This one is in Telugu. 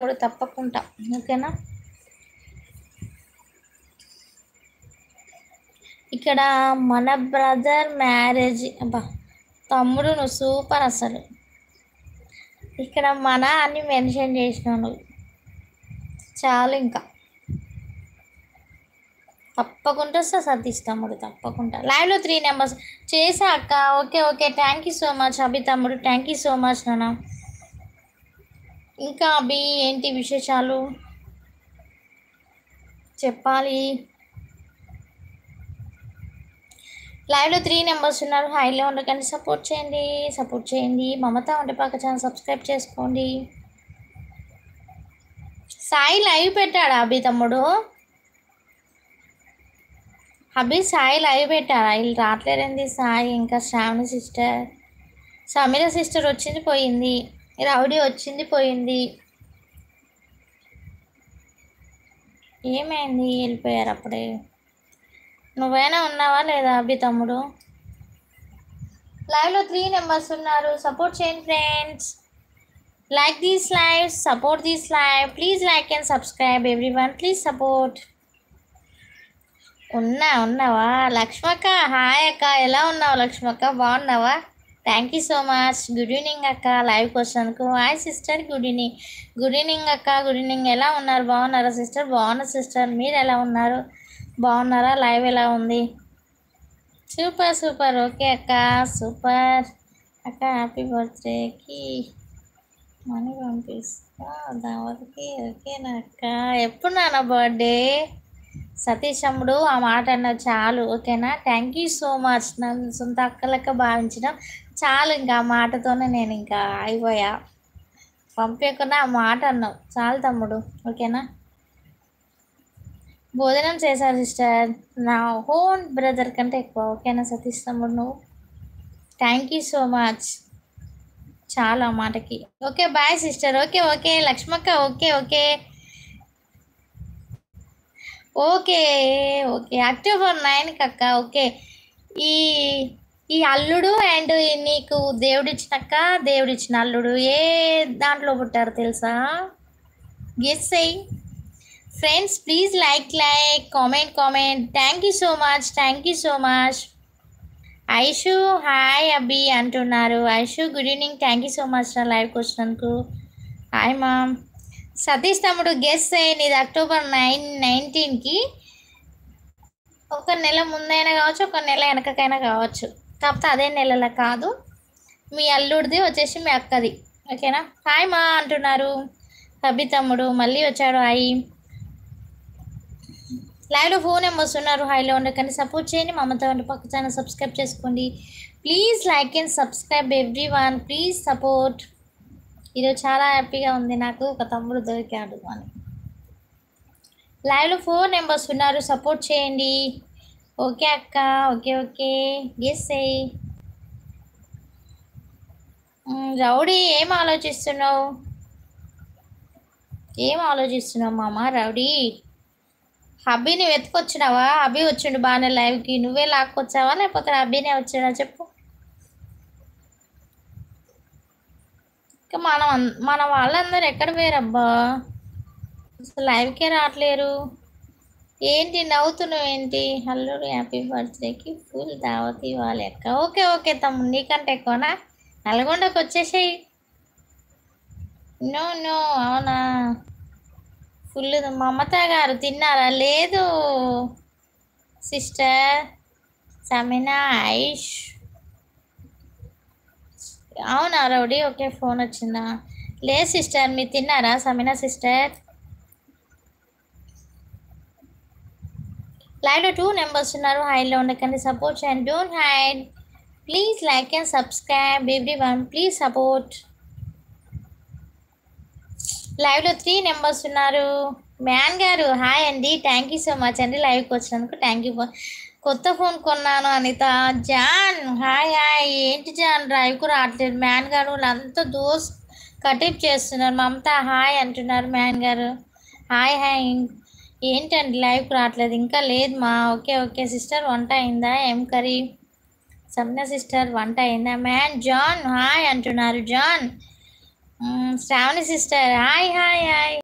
ఇప్పుడు తప్పకుండా ఓకేనా. ఇక్కడ మన బ్రదర్ మ్యారేజ్ అబ్బా తమ్ముడు నువ్వు సూపర్ అసలు. ఇక్కడ మన అని మెన్షన్ చేసినాను చాలు. ఇంకా తప్పకుండా వస్తా సతీష్ తమ్ముడు, తప్పకుండా లైవ్లో 3 నెంబర్స్ చేసా అక్క. Okay okay, thank you so much Abhi తమ్ముడు, థ్యాంక్ యూ సో మచ్ నాన్న. ఇంకా అభి ఏంటి విశేషాలు చెప్పాలి. లైవ్లో 3 నెంబర్స్ ఉన్నారు, హైలో ఉండకండి, సపోర్ట్ చేయండి, సపోర్ట్ చేయండి. మమత ఉంటే పక్క ఛానల్ సబ్స్క్రైబ్ చేసుకోండి. సాయి లైవ్ పెట్టాడా అభి తమ్ముడు? అభి సాయి లైవ్ పెట్టాడా? వీళ్ళు రావట్లేదండి. సాయి ఇంకా శ్రావణి సిస్టర్, సమీర సిస్టర్ వచ్చింది పోయింది, రౌడీ వచ్చింది పోయింది. ఏమైంది వెళ్ళిపోయారు అప్పుడే? నువ్వైనా ఉన్నావా లేదా అభి తమ్ముడు? లైవ్లో 3 నెంబర్స్ ఉన్నారు, సపోర్ట్ చేయండి friends. Like these live, support these live, please like and subscribe everyone, please support. ఉన్నావా లక్ష్మక్క? హాయ్ అక్క, ఎలా ఉన్నావు లక్ష్మక్క? బాగున్నావా? Thank you so much. Good evening అక్క, లైవ్ క్వశ్చన్కు. Hi sister, good evening. Good evening అక్క, గుడ్ ఈవినింగ్. ఎలా ఉన్నారు? బాగున్నారా సిస్టర్? బాగున్నా సిస్టర్, మీరు ఎలా ఉన్నారు? బాగున్నారా? లైవ్ ఎలా ఉంది? Super super. ఓకే అక్క, సూపర్ అక్క. హ్యాపీ బర్త్డేకి మనీ పంపిస్తా దావత్కి. ఓకేనా అక్క? ఎప్పుడు నాన్న బర్త్డే? సతీష్ అమ్ముడు ఆ మాట అన్నది చాలు ఓకేనా. Thank you so much. నన్ను సొంత అక్క లెక్క భావించడం చాలు. ఇంకా ఆ మాటతోనే నేను ఇంకా అయిపోయా. పంపించకుండా ఆ మాట అన్నావు చాలు తమ్ముడు ఓకేనా. భోజనం చేశారు సిస్టర్, నా ఓన్ బ్రదర్ కంటే ఎక్కువ ఓకేనా సతీష్ తమ్ముడు నువ్వు. థ్యాంక్ యూ సో మచ్ చాలా మాటకి. Okay bye sister. Okay okay లక్ష్మక్క. Okay okay okay okay October 9కి అక్క. ఓకే ఈ ఈ అల్లుడు అండ్ నీకు దేవుడిచ్చినక్క, దేవుడిచ్చిన అల్లుడు ఏ దాంట్లో పుట్టారు తెలుసా? గెస్ అయ్యి friends. Please like comment. Thank you so much, thank you so much. Aishu hi అబ్బి అంటున్నారు. Aishu good evening, thank you so much నా లైవ్కి వచ్చినందుకు. Hi ma'am. సతీష్ తమ్ముడు గెస్ అయ్యి నీది అక్టోబర్ 19కి. ఒక నెల ముందైనా కావచ్చు, ఒక నెల వెనకకైనా కావచ్చు, కాకపోతే అదే నెలలో కాదు. మీ అల్లుడిది వచ్చేసి మీ అక్కది ఓకేనా. హాయ్ మా అంటున్నారు. అబ్బి తమ్ముడు మళ్ళీ వచ్చాడు. హాయ్. లైవ్లో 4 నెంబర్స్ ఉన్నారు, హైలో ఉండకండి, సపోర్ట్ చేయండి. మమత వంటి పక్క ఛానల్ సబ్స్క్రైబ్ చేసుకోండి. Please like and subscribe every one, please support. ఈరోజు చాలా హ్యాపీగా ఉంది నాకు, ఒక తమ్ముడు దొరికాడు అని. లైవ్లో 4 నెంబర్స్ ఉన్నారు, సపోర్ట్ చేయండి. ఓకే అక్క. ఓకే ఓకే గెస్ అయ్యి. రౌడీ ఏం ఆలోచిస్తున్నావు? మామ రౌడీ? అబ్బీని వెతుకొచ్చినావా? అబ్బీ వచ్చిండు బాగానే లైవ్కి, నువ్వే లాక్కొచ్చావా లేకపోతే అబ్బీనే వచ్చాడా చెప్పు. ఇంకా మన వాళ్ళందరూ ఎక్కడ పోయారబ్బా? అసలు లైవ్కే రావట్లేరు. ఏంటి నవ్వుతున్నావు ఏంటి? అల్లుడు హ్యాపీ బర్త్డేకి ఫుల్ దావత్ ఇవ్వాలి అక్క. ఓకే ఓకే తమ్ముడు, నీకంటే ఎక్కువనా? నల్గొండకు వచ్చేసేయి. నో అవునా? ఫుల్. మమత గారు తిన్నారా? లేదు సిస్టర్. సమీనా ఐష్ అవునా రౌడీ? ఓకే ఫోన్ వచ్చిందా? లేదు సిస్టర్, మీరు తిన్నారా సమీనా సిస్టర్? లైవ్లో 2 నెంబర్స్ ఉన్నారు, హైలో ఉండకండి, సపోర్ట్ చేయండి. Don't hide, please like and subscribe every one, please support. లైవ్లో 3 నెంబర్స్ ఉన్నారు. మ్యాన్ గారు హాయ్ అండి, థ్యాంక్ యూ సో మచ్ అండి లైవ్కి వచ్చినందుకు. Thank you. కొత్త ఫోన్ కొన్నాను అనిత. John hi hi. ఏంటి జాన్ డ్రైవ్కు రావట్లేదు? మ్యాన్ గారు వాళ్ళంతా కటిప్ చేస్తున్నారు. మమత హాయ్ అంటున్నారు. మ్యాన్ గారు హాయ్ హాయ్. ఏంటండి లైవ్కి రావట్లేదు? ఇంకా లేదు మా. ఓకే ఓకే సిస్టర్, వంట అయిందా? ఏం కర్రీ? సమ్న సిస్టర్ వంట అయిందా? మ్యాన్ జాన్ హాయ్ అంటున్నారు. John Shravani sister hi hi hi.